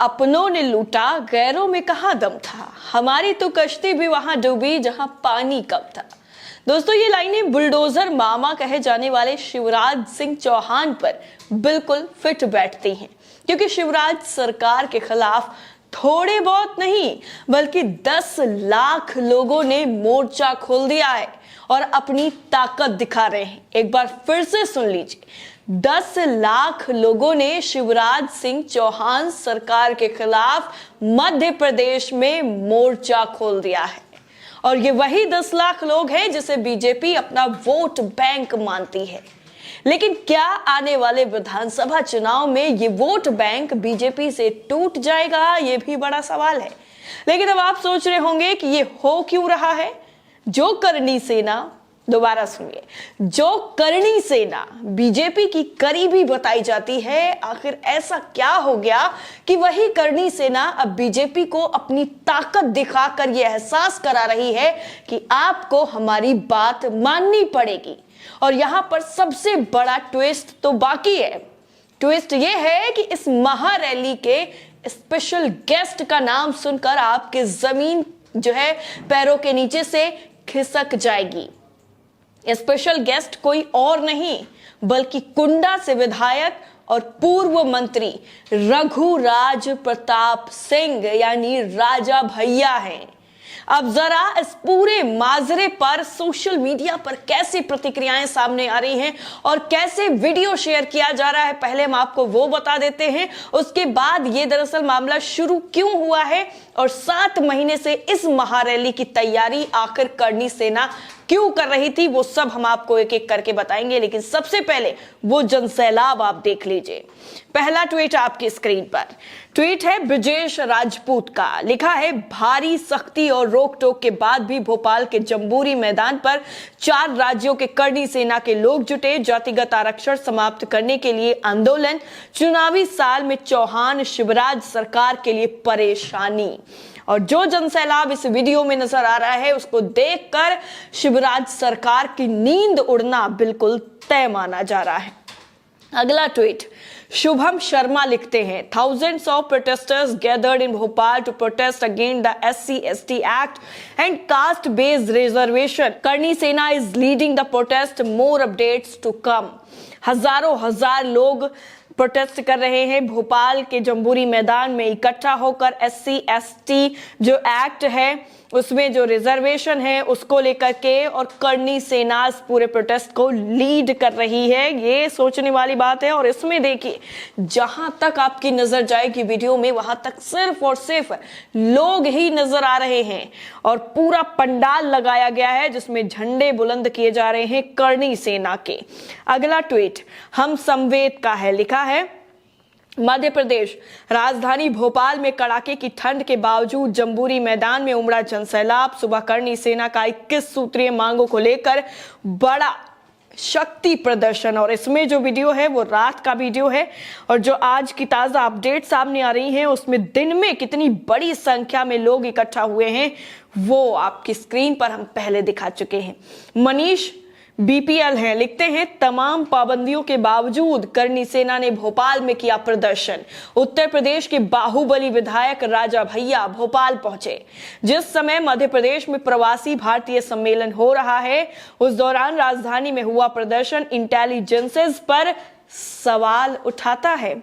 अपनों ने लूटा गैरों में कहाँ दम था, हमारी तो कश्ती भी वहां डूबी जहां पानी कम था। दोस्तों, ये लाइनें बुलडोजर मामा कहे जाने वाले शिवराज सिंह चौहान पर बिल्कुल फिट बैठती हैं, क्योंकि शिवराज सरकार के खिलाफ थोड़े बहुत नहीं बल्कि 10 लाख लोगों ने मोर्चा खोल दिया है और अपनी ताकत दिखा रहे हैं। एक बार फिर से सुन लीजिए, 10 लाख लोगों ने शिवराज सिंह चौहान सरकार के खिलाफ मध्य प्रदेश में मोर्चा खोल दिया है। और ये वही 10 लाख लोग हैं जिसे बीजेपी अपना वोट बैंक मानती है। लेकिन क्या आने वाले विधानसभा चुनाव में ये वोट बैंक बीजेपी से टूट जाएगा, ये भी बड़ा सवाल है। लेकिन अब आप सोच रहे होंगे कि ये हो क्यों रहा है। जो करनी सेना, दोबारा सुनिए, जो करनी सेना बीजेपी की करीबी बताई जाती है, आखिर ऐसा क्या हो गया कि वही करनी सेना अब बीजेपी को अपनी ताकत दिखाकर यह एहसास करा रही है कि आपको हमारी बात माननी पड़ेगी। और यहां पर सबसे बड़ा ट्विस्ट तो बाकी है। ट्विस्ट यह है कि इस महारैली के स्पेशल गेस्ट का नाम सुनकर आपके जमीन जो है पैरों के नीचे से खिसक जाएगी। स्पेशल गेस्ट कोई और नहीं बल्कि कुंडा से विधायक और पूर्व मंत्री रघुराज प्रताप सिंह यानी राजा भैया हैं। अब जरा इस पूरे माजरे पर सोशल मीडिया पर कैसे प्रतिक्रियाएं सामने आ रही हैं और कैसे वीडियो शेयर किया जा रहा है, पहले हम आपको वो बता देते हैं। उसके बाद ये दरअसल मामला शुरू क्यों हुआ है और 7 महीने से इस महारैली की तैयारी आखिर करनी सेना क्यों कर रही थी, वो सब हम आपको एक एक करके बताएंगे। लेकिन सबसे पहले वो जनसैलाब आप देख लीजिए। पहला ट्वीट आपकी स्क्रीन पर, ट्वीट है ब्रजेश राजपूत का। लिखा है, भारी सख्ती और रोक टोक के बाद भी भोपाल के जंबूरी मैदान पर 4 राज्यों के करनी सेना के लोग जुटे। जातिगत आरक्षण समाप्त करने के लिए आंदोलन, चुनावी साल में चौहान शिवराज सरकार के लिए परेशानी। और जो जनसैलाब इस वीडियो में नजर आ रहा है उसको देखकर शिवराज सरकार की नींद उड़ना बिल्कुल तय माना जा रहा है। अगला ट्वीट शुभम शर्मा लिखते हैं, thousands of protesters gathered in Bhopal to protest against the SC/ST Act and caste-based reservation. Karni Sena is leading the protest. More updates to come. हजार लोग प्रोटेस्ट कर रहे हैं भोपाल के जंबूरी मैदान में इकट्ठा होकर। SC/ST जो एक्ट है उसमें जो रिजर्वेशन है उसको लेकर के, और करनी सेना इस पूरे प्रोटेस्ट को लीड कर रही है। ये सोचने वाली बात है। और इसमें देखिए, जहां तक आपकी नजर जाएगी वीडियो में वहां तक सिर्फ और सिर्फ लोग ही नजर आ रहे हैं और पूरा पंडाल लगाया गया है जिसमें झंडे बुलंद किए जा रहे हैं करनी सेना के। अगला ट्वीट हम संवेद का है। लिखा है, मध्य प्रदेश राजधानी भोपाल में कड़ाके की ठंड के बावजूद जंबूरी मैदान में उमड़ा जनसैलाब। सुबह करनी सेना का 21 सूत्रीय मांगों को लेकर बड़ा शक्ति प्रदर्शन। और इसमें जो वीडियो है वो रात का वीडियो है और जो आज की ताजा अपडेट सामने आ रही है उसमें दिन में कितनी बड़ी संख्या में लोग इकट्ठा हुए हैं वो आपकी स्क्रीन पर हम पहले दिखा चुके हैं। मनीष BPL है, लिखते हैं, तमाम पाबंदियों के बावजूद करनी सेना ने भोपाल में किया प्रदर्शन। उत्तर प्रदेश के बाहुबली विधायक राजा भैया भोपाल पहुंचे। जिस समय मध्य प्रदेश में प्रवासी भारतीय सम्मेलन हो रहा है उस दौरान राजधानी में हुआ प्रदर्शन इंटेलिजेंसेस पर सवाल उठाता है।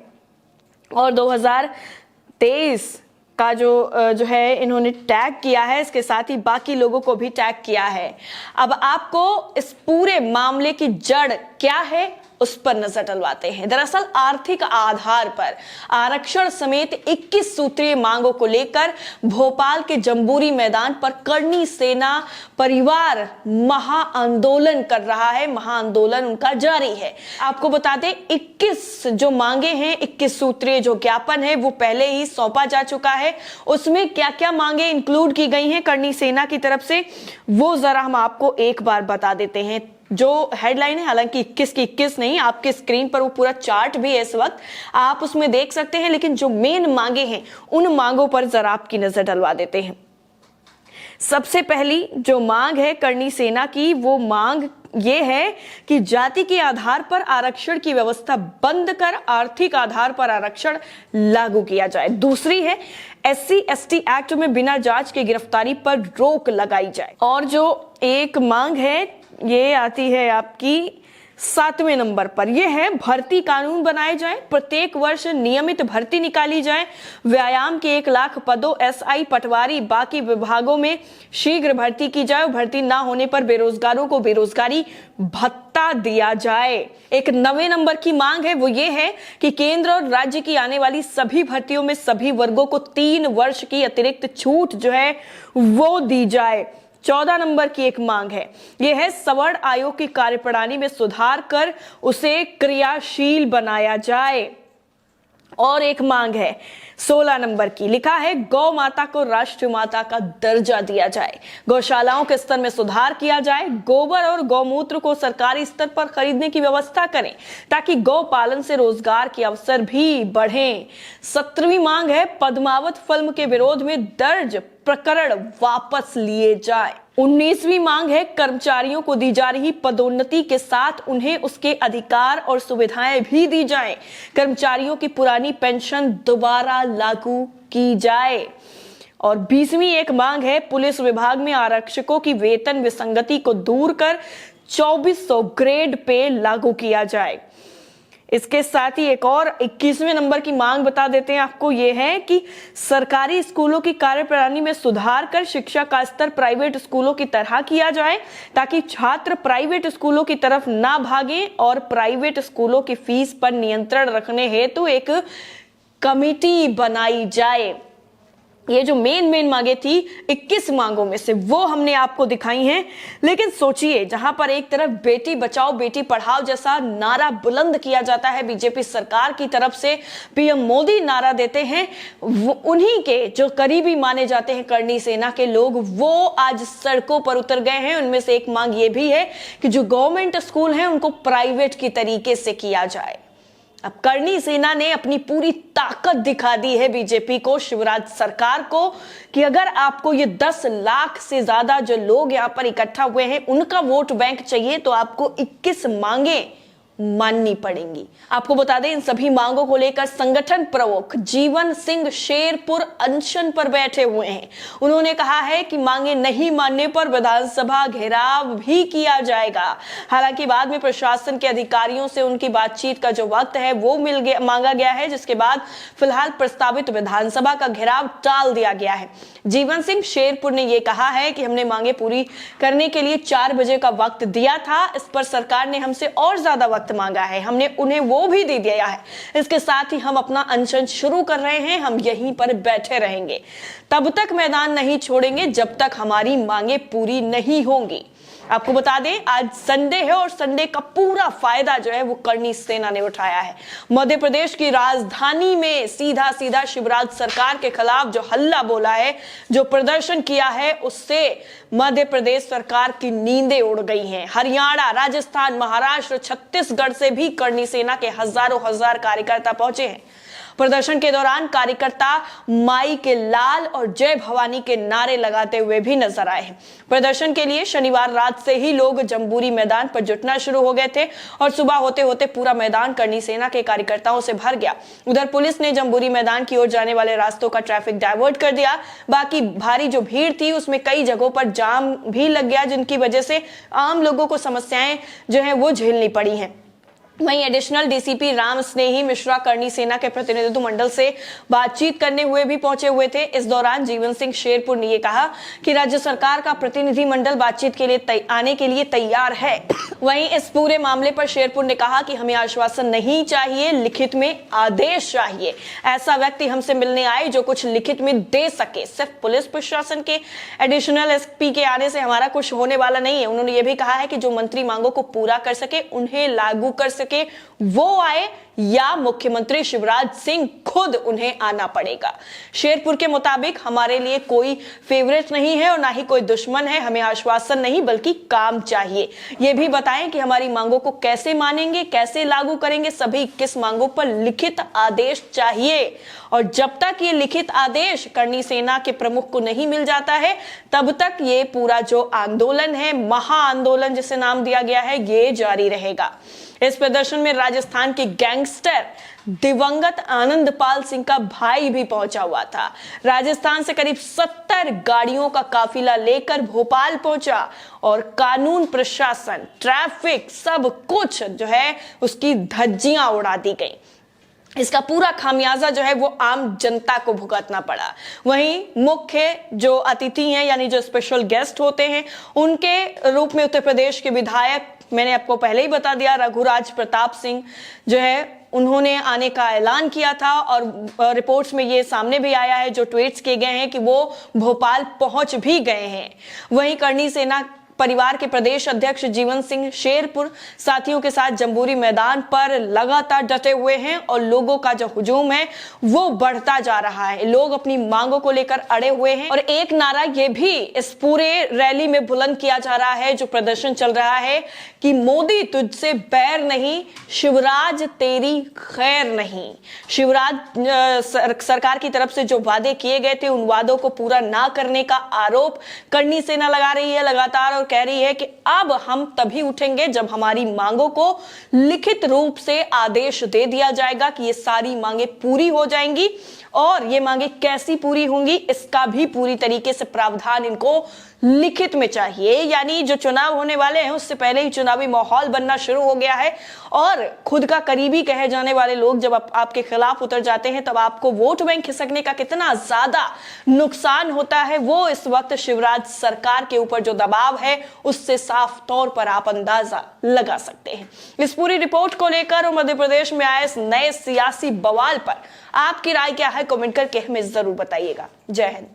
और 2023 का जो है इन्होंने टैग किया है, इसके साथ ही बाकी लोगों को भी टैग किया है। अब आपको इस पूरे मामले की जड़ क्या है उस पर नजर डलवाते हैं। दरअसल आर्थिक आधार पर आरक्षण समेत 21 सूत्रीय मांगों को लेकर भोपाल के जंबूरी मैदान पर करनी सेना परिवार महाआंदोलन कर रहा है। महाआंदोलन उनका जारी है। आपको बता दें, 21 जो मांगे हैं, 21 सूत्रीय जो ज्ञापन है वो पहले ही सौंपा जा चुका है। उसमें क्या क्या मांगे इंक्लूड की गई हैं करनी सेना की तरफ से वो जरा हम आपको एक बार बता देते हैं। जो हेडलाइन है, हालांकि 21 की 21 नहीं, आपके स्क्रीन पर वो पूरा चार्ट भी है इस वक्त, आप उसमें देख सकते हैं। लेकिन जो मेन मांगे हैं उन मांगों पर जरा आपकी नजर डलवा देते हैं। सबसे पहली जो मांग है करनी सेना की वो मांग ये है कि जाति के आधार पर आरक्षण की व्यवस्था बंद कर आर्थिक आधार पर आरक्षण लागू किया जाए। दूसरी है SC/ST एक्ट में बिना जांच के गिरफ्तारी पर रोक लगाई जाए। और जो एक मांग है ये आती है आपकी 7वें नंबर पर, यह है भर्ती कानून बनाए जाए, प्रत्येक वर्ष नियमित भर्ती निकाली जाए, व्यायाम के 1 लाख पदों SI पटवारी बाकी विभागों में शीघ्र भर्ती की जाए। भर्ती ना होने पर बेरोजगारों को बेरोजगारी भत्ता दिया जाए। एक 9वें नंबर की मांग है वो ये है कि केंद्र और राज्य की आने वाली सभी भर्तियों में सभी वर्गों को 3 वर्ष की अतिरिक्त छूट जो है वो दी जाए। 14 नंबर की एक मांग है यह है सवर्ण आयोग की कार्यप्रणाली में सुधार कर उसे क्रियाशील बनाया जाए। और एक मांग है 16 नंबर की, लिखा है गौ माता को राष्ट्रीय माता का दर्जा दिया जाए, गौशालाओं के स्तर में सुधार किया जाए, गोबर और गौमूत्र को सरकारी स्तर पर खरीदने की व्यवस्था करें ताकि गौ पालन से रोजगार के अवसर भी बढ़ें। 17वीं मांग है पद्मावत फिल्म के विरोध में दर्ज प्रकरण वापस लिए जाए। 19वीं मांग है कर्मचारियों को दी जा रही पदोन्नति के साथ उन्हें उसके अधिकार और सुविधाएं भी दी जाएं। कर्मचारियों की पुरानी पेंशन दोबारा लागू की जाए। और 20वीं एक मांग है पुलिस विभाग में आरक्षकों की वेतन विसंगति को दूर कर 2400 ग्रेड पे लागू किया जाए। इसके साथ ही एक और 21वें नंबर की मांग बता देते हैं आपको, यह है कि सरकारी स्कूलों की कार्यप्रणाली में सुधार कर शिक्षा का स्तर प्राइवेट स्कूलों की तरह किया जाए ताकि छात्र प्राइवेट स्कूलों की तरफ ना भागें। और प्राइवेट स्कूलों की फीस पर नियंत्रण रखने हेतु एक कमेटी बनाई जाए। ये जो मेन मांगे थी 21 मांगों में से वो हमने आपको दिखाई हैं। लेकिन सोचिए, जहां पर एक तरफ बेटी बचाओ बेटी पढ़ाओ जैसा नारा बुलंद किया जाता है बीजेपी सरकार की तरफ से, पीएम मोदी नारा देते हैं, उन्हीं के जो करीबी माने जाते हैं करणी सेना के लोग वो आज सड़कों पर उतर गए हैं। उनमें से एक मांग ये भी है कि जो गवर्नमेंट स्कूल हैं उनको प्राइवेट की तरीके से किया जाए। अब करणी सेना ने अपनी पूरी ताकत दिखा दी है बीजेपी को, शिवराज सरकार को, कि अगर आपको ये 10 लाख से ज्यादा जो लोग यहां पर इकट्ठा हुए हैं उनका वोट बैंक चाहिए तो आपको 21 मांगे माननी पड़ेंगी। आपको बता दें इन सभी मांगों को लेकर संगठन प्रमुख जीवन सिंह शेरपुर अनशन पर बैठे हुए हैं। उन्होंने कहा है कि मांगे नहीं मानने पर विधानसभा घेराव भी किया जाएगा। हालांकि बाद में प्रशासन के अधिकारियों से उनकी बातचीत का जो वक्त है वो मांगा गया है, जिसके बाद फिलहाल प्रस्तावित विधानसभा का घेराव टाल दिया गया है। जीवन सिंह शेरपुर ने यह कहा है कि हमने मांगे पूरी करने के लिए 4 बजे का वक्त दिया था, इस पर सरकार ने हमसे और ज्यादा वक्त मांगा है, हमने उन्हें वो भी दे दिया है। इसके साथ ही हम अपना अनशन शुरू कर रहे हैं, हम यहीं पर बैठे रहेंगे, तब तक मैदान नहीं छोड़ेंगे जब तक हमारी मांगे पूरी नहीं होंगी। आपको बता दें आज संडे है और संडे का पूरा फायदा जो है वो करणी सेना ने उठाया है। मध्य प्रदेश की राजधानी में सीधा शिवराज सरकार के खिलाफ जो हल्ला बोला है, जो प्रदर्शन किया है, उससे मध्य प्रदेश सरकार की नींदें उड़ गई हैं। हरियाणा, राजस्थान, महाराष्ट्र, छत्तीसगढ़ से भी करणी सेना के हजारों कार्यकर्ता पहुंचे हैं। प्रदर्शन के दौरान कार्यकर्ता माई के लाल और जय भवानी के नारे लगाते हुए भी नजर आए हैं। प्रदर्शन के लिए शनिवार रात से ही लोग जंबूरी मैदान पर जुटना शुरू हो गए थे और सुबह होते होते पूरा मैदान करणी सेना के कार्यकर्ताओं से भर गया। उधर पुलिस ने जंबूरी मैदान की ओर जाने वाले रास्तों का ट्रैफिक डायवर्ट कर दिया। बाकी भारी जो भीड़ थी उसमें कई जगहों पर जाम भी लग गया, जिनकी वजह से आम लोगों को समस्याएं जो है वो झेलनी पड़ी हैं। वहीं एडिशनल डीसीपी राम स्नेही मिश्रा करणी सेना के प्रतिनिधित्व मंडल से बातचीत करने हुए भी पहुंचे हुए थे। इस दौरान जीवन सिंह शेरपुर ने यह कहा कि राज्य सरकार का प्रतिनिधि मंडल बातचीत के लिए आने के लिए तैयार है। वहीं इस पूरे मामले पर शेरपुर ने कहा कि हमें आश्वासन नहीं चाहिए, लिखित में आदेश चाहिए। ऐसा व्यक्ति हमसे मिलने आए जो कुछ लिखित में दे सके। सिर्फ पुलिस प्रशासन के एडिशनल एसपी के आने से हमारा कुछ होने वाला नहीं है। उन्होंने यह भी कहा है कि जो मंत्री मांगों को पूरा कर सके, उन्हें लागू कर सके, वो आए, या मुख्यमंत्री शिवराज सिंह खुद उन्हें आना पड़ेगा। शेरपुर के मुताबिक हमारे लिए कोई फेवरेट नहीं है और ना ही कोई दुश्मन है, हमें आश्वासन नहीं बल्कि काम चाहिए। ये भी बताएं कि हमारी मांगों को कैसे मानेंगे, कैसे लागू करेंगे, सभी 21 मांगों पर लिखित आदेश चाहिए। और जब तक ये लिखित आदेश करणी सेना के प्रमुख को नहीं मिल जाता है तब तक ये पूरा जो आंदोलन है, महा आंदोलन जिसे नाम दिया गया है, ये जारी रहेगा। इस प्रदर्शन में राजस्थान के गैंगस्टर दिवंगत आनंदपाल सिंह का भाई भी पहुंचा हुआ था। राजस्थान से करीब 70 गाड़ियों का काफिला लेकर भोपाल पहुंचा और कानून प्रशासन, ट्रैफिक, सब कुछ जो है उसकी धज्जियां उड़ा दी गई। इसका पूरा खामियाजा जो है वो आम जनता को भुगतना पड़ा। वहीं मुख्य जो अतिथि हैं यानी जो स्पेशल गेस्ट होते हैं उनके रूप में उत्तर प्रदेश के विधायक, मैंने आपको पहले ही बता दिया, रघुराज प्रताप सिंह जो है उन्होंने आने का ऐलान किया था और रिपोर्ट्स में ये सामने भी आया है, जो ट्वीट्स किए गए हैं कि वो भोपाल पहुंच भी गए हैं। वहीं करणी सेना परिवार के प्रदेश अध्यक्ष जीवन सिंह शेरपुर साथियों के साथ जंबूरी मैदान पर लगातार डटे हुए हैं और लोगों का जो हुजूम है वो बढ़ता जा रहा है। लोग अपनी मांगों को लेकर अड़े हुए हैं और एक नारा ये भी इस पूरे रैली में बुलंद किया जा रहा है, जो प्रदर्शन चल रहा है, कि मोदी तुझसे बैर नहीं, शिवराज तेरी खैर नहीं। शिवराज सरकार की तरफ से जो वादे किए गए थे उन वादों को पूरा ना करने का आरोप करणी सेना लगा रही है लगातार और कह रही है कि अब हम तभी उठेंगे जब हमारी मांगों को लिखित रूप से आदेश दे दिया जाएगा कि ये सारी मांगे पूरी हो जाएंगी। और ये मांगे कैसी पूरी होंगी इसका भी पूरी तरीके से प्रावधान इनको लिखित में चाहिए। यानी जो चुनाव होने वाले हैं उससे पहले ही चुनावी माहौल बनना शुरू हो गया है और खुद का करीबी कहे जाने वाले लोग जब आपके खिलाफ उतर जाते हैं तब आपको वोट बैंक खिसकने का कितना ज्यादा नुकसान होता है वो इस वक्त शिवराज सरकार के ऊपर जो दबाव है उससे साफ तौर पर आप अंदाजा लगा सकते हैं। इस पूरी रिपोर्ट को लेकर और मध्य प्रदेश में आए इस नए सियासी बवाल पर आपकी राय क्या है, कमेंट करके हमें जरूर बताइएगा। जय हिंद।